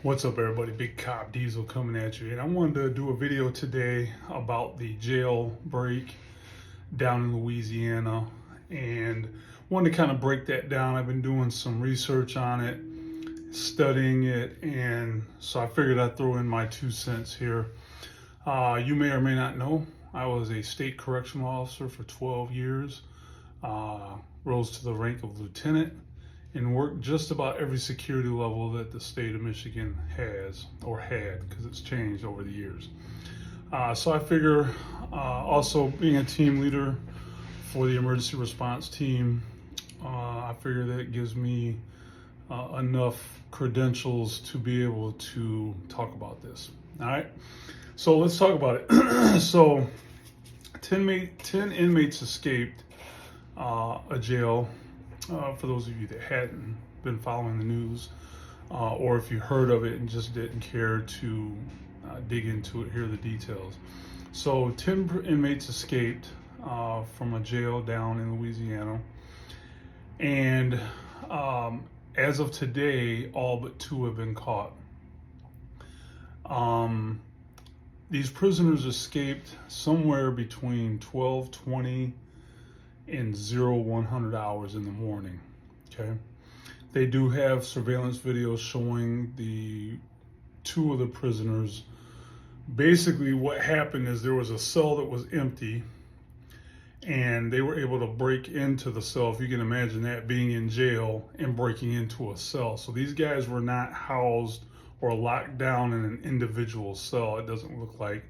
What's up, everybody? Big Cop Diesel coming at you. And I wanted to do a video today about the jail break down in Louisiana and wanted to kind of break that down. I've been doing some research on it, studying it, and so I figured I'd throw in my 2 cents here. You may or may not know, I was a state correctional officer for 12 years, rose to the rank of lieutenant, and worked just about every security level that the state of Michigan has or had, because it's changed over the years. So I figure also being a team leader for the emergency response team, I figure that it gives me enough credentials to be able to talk about this. All right, so let's talk about it. So 10 inmates escaped a jail. For those of you that hadn't been following the news, or if you heard of it and just didn't care to dig into it, hear the details. So 10 inmates escaped from a jail down in Louisiana. And as of today, all but 2 have been caught. These prisoners escaped somewhere between 12:20 and 0100 hours in the morning. Okay, they do have surveillance videos showing the 2 of the prisoners. Basically what happened is there was a cell that was empty and they were able to break into the cell. If you can imagine that, being in jail and breaking into a cell. So these guys were not housed or locked down in an individual cell. It doesn't look like.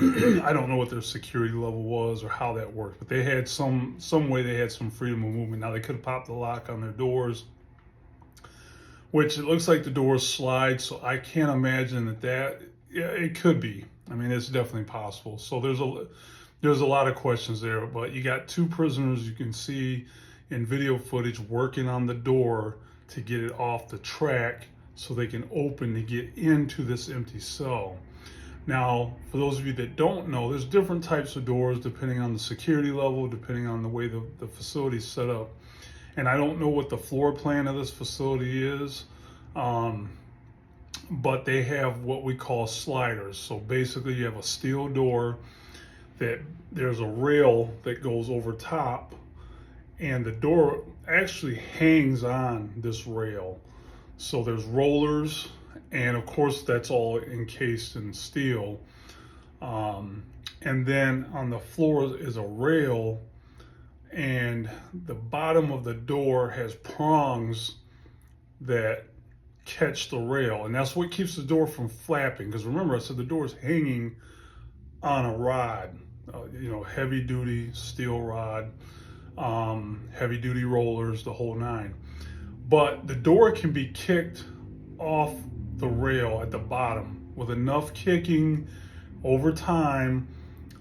I don't know what their security level was or how that worked, but they had some way they had some freedom of movement. Now they could have popped the lock on their doors, which it looks like the doors slide, so I can't imagine that yeah, it could be. I mean, it's definitely possible. So there's a lot of questions there, but you got 2 prisoners you can see in video footage working on the door to get it off the track so they can open to get into this empty cell. Now, for those of you that don't know, there's different types of doors depending on the security level, depending on the way the facility's set up. And I don't know what the floor plan of this facility is, but they have what we call sliders. So basically you have a steel door that there's a rail that goes over top, and the door actually hangs on this rail. So there's rollers, and of course that's all encased in steel. And then on the floor is a rail, and the bottom of the door has prongs that catch the rail, and that's what keeps the door from flapping. Because remember, I said the door is hanging on a rod, heavy duty steel rod, heavy duty rollers, the whole 9. But the door can be kicked off the rail at the bottom with enough kicking over time.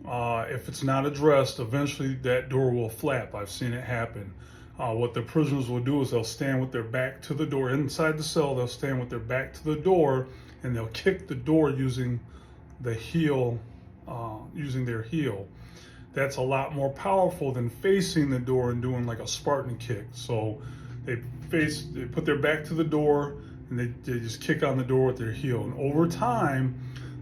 If it's not addressed, eventually that door will flap. I've seen it happen. What the prisoners will do is they'll stand with their back to the door inside the cell. They'll stand with their back to the door, and they'll kick the door using the heel, using their heel. That's a lot more powerful than facing the door and doing like a Spartan kick. So they put their back to the door, and they just kick on the door with their heel. And over time,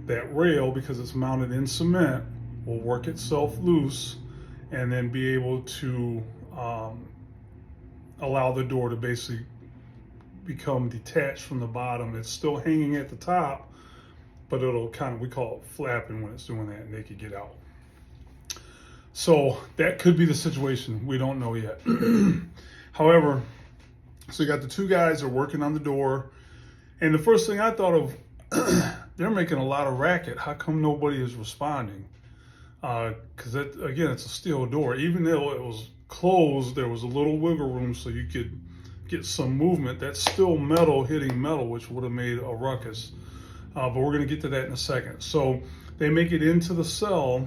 that rail, because it's mounted in cement, will work itself loose and then be able to allow the door to basically become detached from the bottom. It's still hanging at the top, but it'll kind of, we call it flapping when it's doing that, and they could get out. So that could be the situation. We don't know yet. However, so you got the 2 guys that are working on the door, and the first thing I thought of, they're making a lot of racket. How come nobody is responding? Because again, it's a steel door. Even though it was closed, there was a little wiggle room so you could get some movement. That's still metal hitting metal, which would have made a ruckus. But we're going to get to that in a second. So they make it into the cell,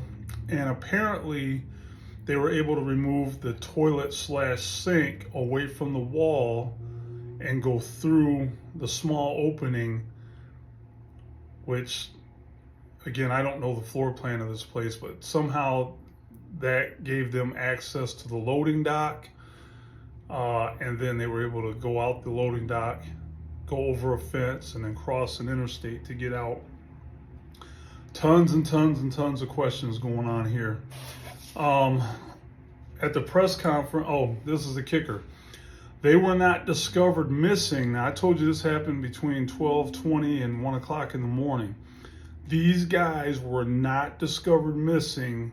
and apparently they were able to remove the toilet/sink away from the wall and go through the small opening, which, again, I don't know the floor plan of this place, but somehow that gave them access to the loading dock, and then they were able to go out the loading dock go over a fence and then cross an interstate to get out. Tons and tons and tons of questions going on here. At the press conference, oh, this is the kicker. They were not discovered missing. Now, I told you this happened between 12:20 and 1 o'clock in the morning. These guys were not discovered missing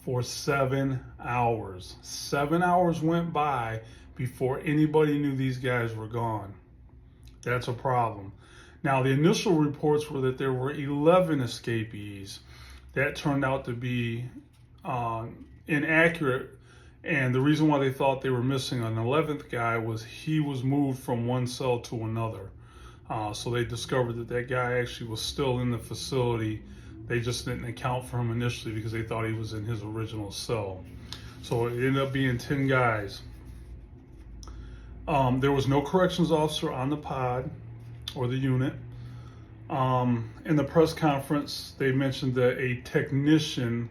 for 7 hours. 7 hours went by before anybody knew these guys were gone. That's a problem. Now, the initial reports were that there were 11 escapees. That turned out to be inaccurate. And the reason why they thought they were missing an 11th guy was he was moved from one cell to another. So they discovered that that guy actually was still in the facility. They just didn't account for him initially because they thought he was in his original cell. So it ended up being 10 guys. There was no corrections officer on the pod or the unit. In the press conference, they mentioned that a technician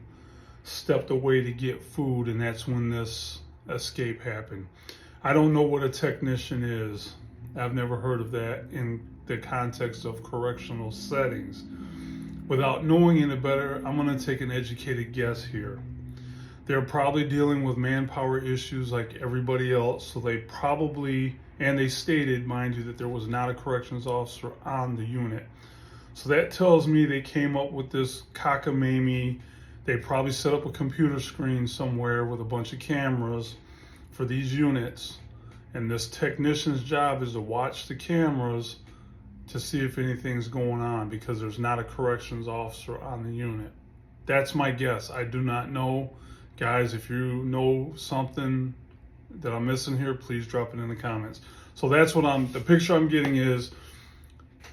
stepped away to get food, and that's when this escape happened. I don't know what a technician is. I've never heard of that in the context of correctional settings. Without knowing any better, I'm going to take an educated guess here. They're probably dealing with manpower issues like everybody else, so they probably, and they stated, mind you, that there was not a corrections officer on the unit. So that tells me they came up with this cockamamie. They probably set up a computer screen somewhere with a bunch of cameras for these units. And this technician's job is to watch the cameras to see if anything's going on because there's not a corrections officer on the unit. That's my guess. I do not know. Guys, if you know something that I'm missing here, please drop it in the comments. So that's what the picture I'm getting is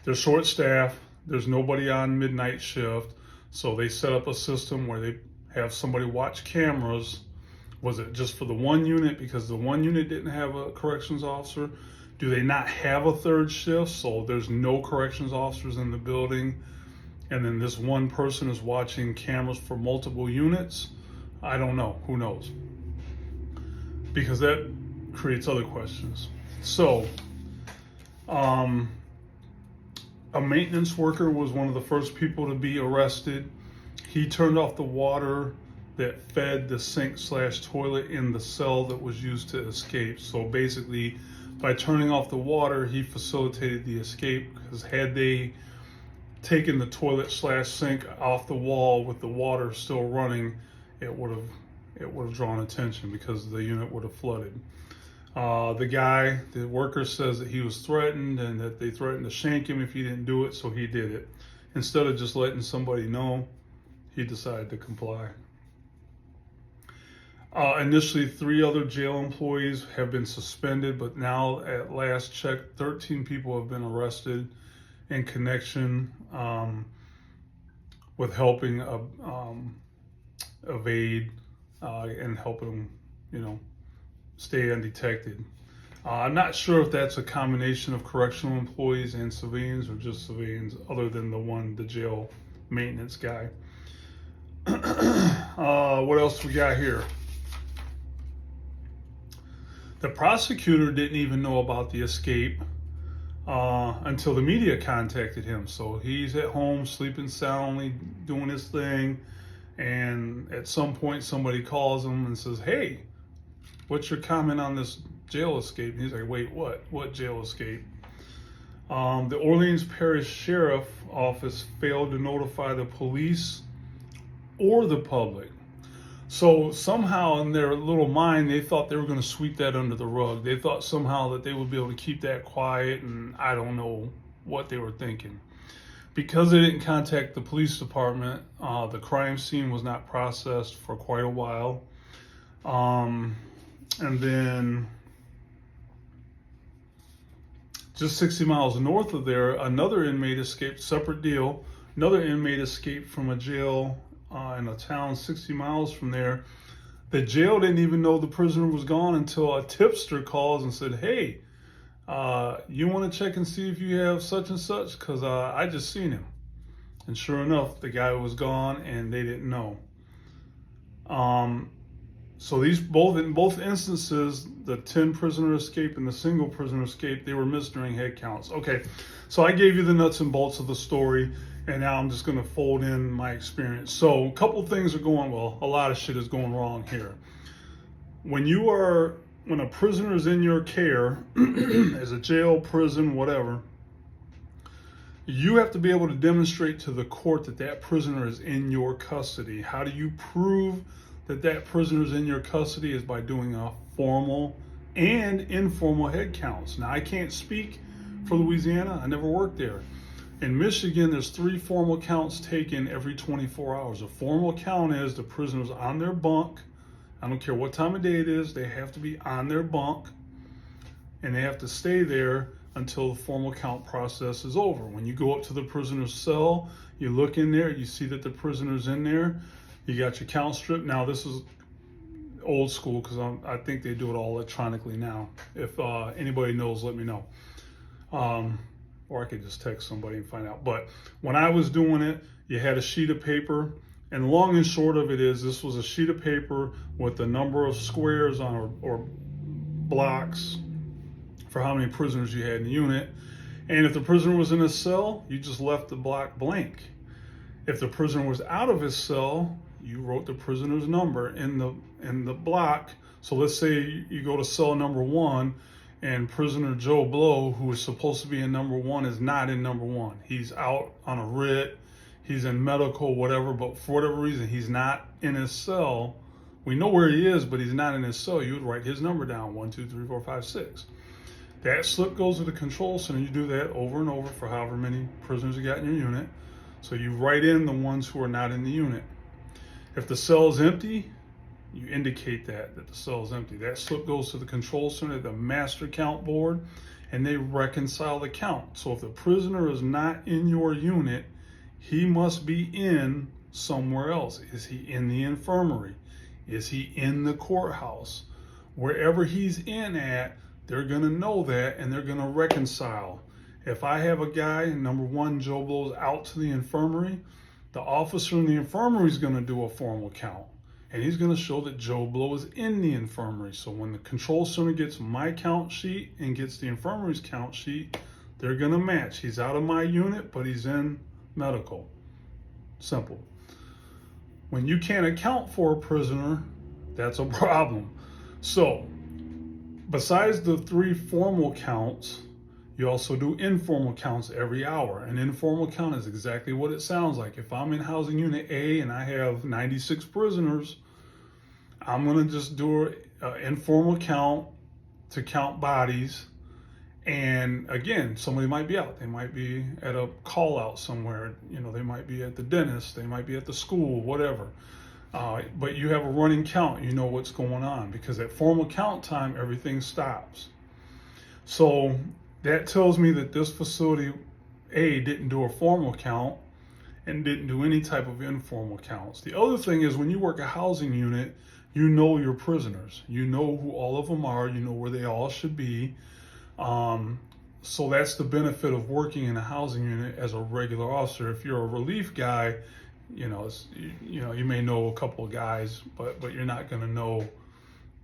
they're short staffed. There's nobody on midnight shift. So they set up a system where they have somebody watch cameras. Was it just for the one unit because the one unit didn't have a corrections officer? Do they not have a third shift? So there's no corrections officers in the building. And then this one person is watching cameras for multiple units. I don't know. Who knows? Because that creates other questions. So, a maintenance worker was one of the first people to be arrested. He turned off the water that fed the sink/toilet in the cell that was used to escape. So basically, by turning off the water, he facilitated the escape, because had they taken the toilet/sink off the wall with the water still running, it would have drawn attention because the unit would have flooded. The worker says that he was threatened and that they threatened to shank him if he didn't do it, so he did it. Instead of just letting somebody know, he decided to comply. Initially, 3 other jail employees have been suspended, but now at last check, 13 people have been arrested in connection with helping evade and helping, stay undetected. I'm not sure if that's a combination of correctional employees and civilians or just civilians other than the jail maintenance guy. What else we got here? The prosecutor didn't even know about the escape until the media contacted him. So he's at home sleeping soundly, doing his thing. And at some point somebody calls him and says, "Hey, what's your comment on this jail escape?" And he's like, "Wait, what? What jail escape?" The Orleans Parish Sheriff Office failed to notify the police or the public. So somehow in their little mind, they thought they were going to sweep that under the rug. They thought somehow that they would be able to keep that quiet, and I don't know what they were thinking. Because they didn't contact the police department, the crime scene was not processed for quite a while. And then just 60 miles north of there, another inmate escaped, separate deal. Another inmate escaped from a jail in a town 60 miles from there. The jail didn't even know the prisoner was gone until a tipster calls and said, "Hey, you want to check and see if you have such and such? Because I just seen him." And sure enough, the guy was gone and they didn't know. So in both instances, the 10 prisoner escape and the single prisoner escape, they were missed during head counts. Okay, so I gave you the nuts and bolts of the story, and now I'm just going to fold in my experience. So a couple things are going well. A lot of shit is going wrong here. When a prisoner is in your care, as a jail, prison, whatever, you have to be able to demonstrate to the court that that prisoner is in your custody. How do you prove that that prisoner is in your custody? Is by doing a formal and informal head counts. Now, I can't speak for Louisiana. I never worked there. In Michigan, there's 3 formal counts taken every 24 hours. A formal count is the prisoner's on their bunk. I don't care what time of day it is. They have to be on their bunk, and they have to stay there until the formal count process is over. When you go up to the prisoner's cell, you look in there, you see that the prisoner's in there. You got your count strip. Now, this is old school because I think they do it all electronically now. If anybody knows, let me know. Or I could just text somebody and find out. But when I was doing it, you had a sheet of paper. And long and short of it is, this was a sheet of paper with the number of squares on or blocks for how many prisoners you had in the unit. And if the prisoner was in a cell, you just left the block blank. If the prisoner was out of his cell, you wrote the prisoner's number in the block. So let's say you go to cell number 1, and prisoner Joe Blow, who is supposed to be in number 1, is not in number 1. He's out on a writ, he's in medical, whatever, but for whatever reason, he's not in his cell. We know where he is, but he's not in his cell. You would write his number down, 1, 2, 3, 4, 5, 6. That slip goes to the control center. You do that over and over for however many prisoners you got in your unit. So you write in the ones who are not in the unit. If the cell is empty, you indicate that the cell is empty. That slip goes to the control center, the master count board, and they reconcile the count. So if the prisoner is not in your unit, he must be in somewhere else. Is he in the infirmary? Is he in the courthouse? Wherever he's in at, they're going to know that, and they're going to reconcile. If I have a guy, number 1, Joe Blow's out to the infirmary, the officer in the infirmary is going to do a formal count. And he's going to show that Joe Blow is in the infirmary. So when the control center gets my count sheet and gets the infirmary's count sheet, they're going to match. He's out of my unit, but he's in medical. Simple. When you can't account for a prisoner, that's a problem. So besides the 3 formal counts, you also do informal counts every hour. An informal count is exactly what it sounds like. If I'm in housing unit A and I have 96 prisoners, I'm going to just do an informal count to count bodies. And again, somebody might be out. They might be at a call out somewhere. They might be at the dentist. They might be at the school, whatever. But you have a running count. You know what's going on, because at formal count time, everything stops. So that tells me that this facility A didn't do a formal count and didn't do any type of informal counts. The other thing is, when you work a housing unit, you know your prisoners. You know who all of them are. You know where they all should be. So that's the benefit of working in a housing unit as a regular officer. If you're a relief guy, you may know a couple of guys, but you're not going to know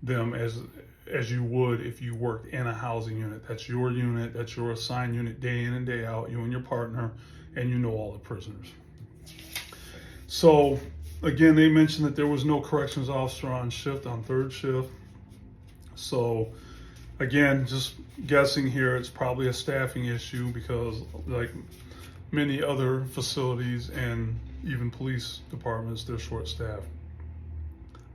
them as you would if you worked in a housing unit. That's your unit. That's your assigned unit, day in and day out. You and your partner, and you know all the prisoners. So again, they mentioned that there was no corrections officer on shift on 3rd shift. So again, just guessing here, it's probably a staffing issue, because like many other facilities and even police departments, they're short-staffed.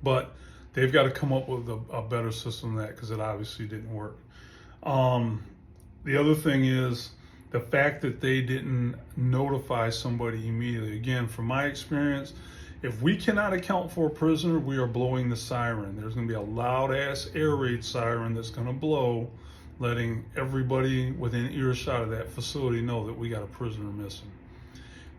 But they've got to come up with a better system than that, because it obviously didn't work. The other thing is the fact that they didn't notify somebody immediately. Again, from my experience, if we cannot account for a prisoner, we are blowing the siren. There's going to be a loud-ass air raid siren that's going to blow, letting everybody within earshot of that facility know that we got a prisoner missing.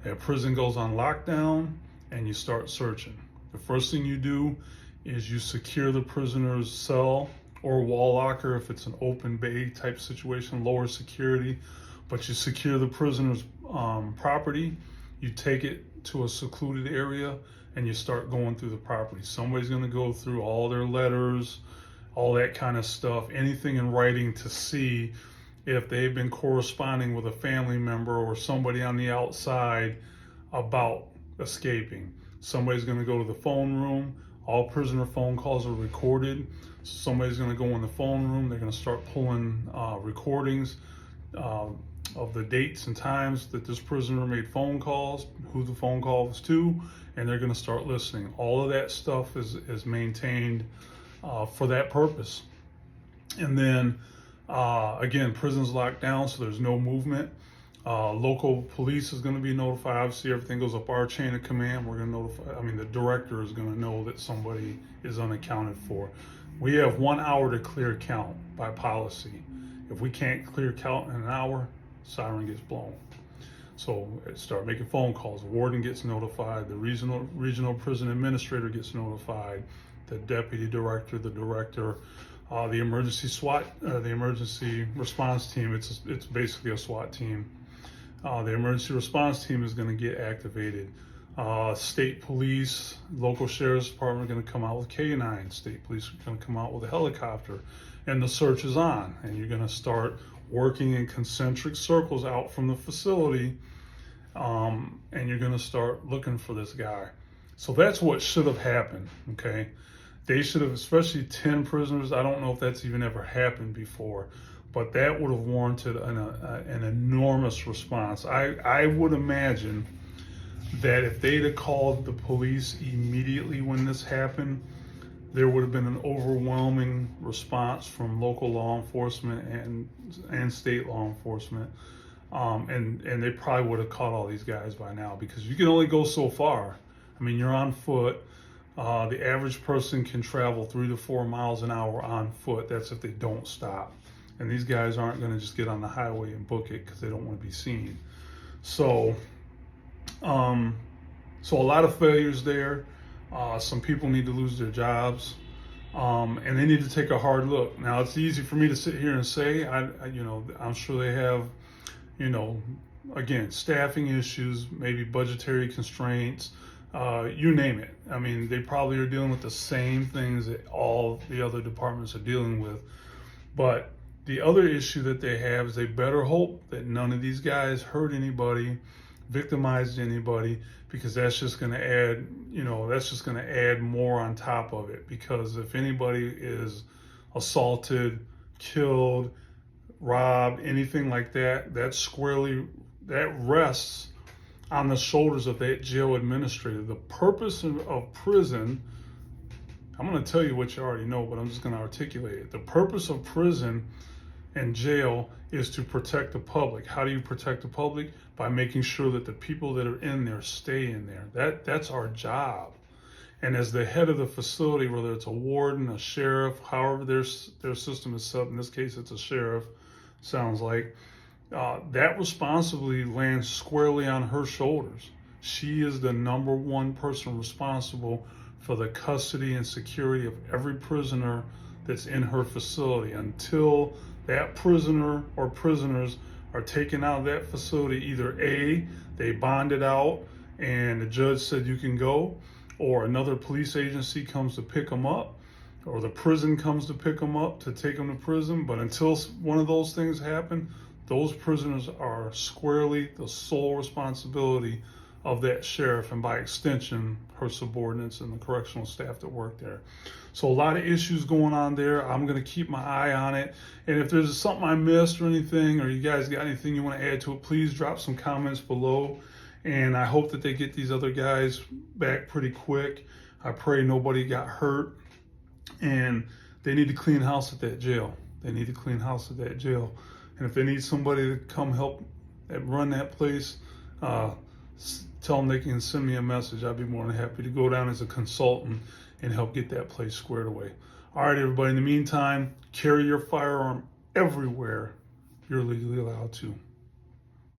That prison goes on lockdown, and you start searching. The first thing you do is you secure the prisoner's cell or wall locker if it's an open bay type situation, lower security, but you secure the prisoner's property. You take it to a secluded area, and you start going through the property. Somebody's going to go through all their letters, all that kind of stuff, anything in writing to see if they've been corresponding with a family member or somebody on the outside about escaping. Somebody's going to go to the phone room. All prisoner phone calls are recorded. Somebody's going to go in the phone room. They're going to start pulling recordings of the dates and times that this prisoner made phone calls, who the phone call was to, and they're going to start listening. All of that stuff is maintained for that purpose. And then again, prison's locked down, so there's no movement. Local police is going to be notified. Obviously, everything goes up our chain of command. We're going to notify, the director is going to know that somebody is unaccounted for. We have 1 hour to clear count by policy. If we can't clear count in an hour, siren gets blown. So start making phone calls. The warden gets notified. The regional prison administrator gets notified. The deputy director, the director, the emergency SWAT, the emergency response team. It's basically a SWAT team. The emergency response team is going to get activated. State police, local sheriff's department are going to come out with K9. State police are going to come out with a helicopter, and the search is on. And you're going to start working in concentric circles out from the facility, and you're going to start looking for this guy. So that's what should have happened. Okay, they should have, especially 10 prisoners. I don't know if that's even ever happened before, but that would have warranted an enormous response. I would imagine that if they'd have called the police immediately when this happened, there would have been an overwhelming response from local law enforcement and state law enforcement. And they probably would have caught all these guys by now, because you can only go so far. You're on foot. The average person can travel 3 to 4 miles an hour on foot. That's if they don't stop. And these guys aren't going to just get on the highway and book it because they don't want to be seen. So a lot of failures there. Some people need to lose their jobs, and they need to take a hard look. Now, it's easy for me to sit here and say, I'm sure they have, again, staffing issues, maybe budgetary constraints, you name it. They probably are dealing with the same things that all the other departments are dealing with. But the other issue that they have is they better hope that none of these guys hurt anybody, victimized anybody, because that's just going to add more on top of it. Because if anybody is assaulted, killed, robbed, anything like that, that rests on the shoulders of that jail administrator. The purpose of prison, I'm going to tell you what you already know, but I'm just going to articulate it. The purpose of prison and jail is to protect the public. How do you protect the public? By making sure that the people that are in there stay in there. That's our job. And as the head of the facility, whether it's a warden, a sheriff, however their system is set up, in this case it's a sheriff, sounds like, that responsibility lands squarely on her shoulders. She is the number one person responsible for the custody and security of every prisoner that's in her facility. Until that prisoner or prisoners are taken out of that facility, either A, they bonded out and the judge said you can go, or another police agency comes to pick them up, or the prison comes to pick them up to take them to prison. But until one of those things happen, those prisoners are squarely the sole responsibility of that sheriff, and by extension, her subordinates and the correctional staff that work there. So a lot of issues going on there. I'm going to keep my eye on it. And if there's something I missed or anything, or you guys got anything you want to add to it, please drop some comments below. And I hope that they get these other guys back pretty quick. I pray nobody got hurt. And they need to clean house at that jail. They need to clean house at that jail. And if they need somebody to come help run that place, tell them they can send me a message. I'd be more than happy to go down as a consultant and help get that place squared away. All right, everybody. In the meantime, carry your firearm everywhere you're legally allowed to.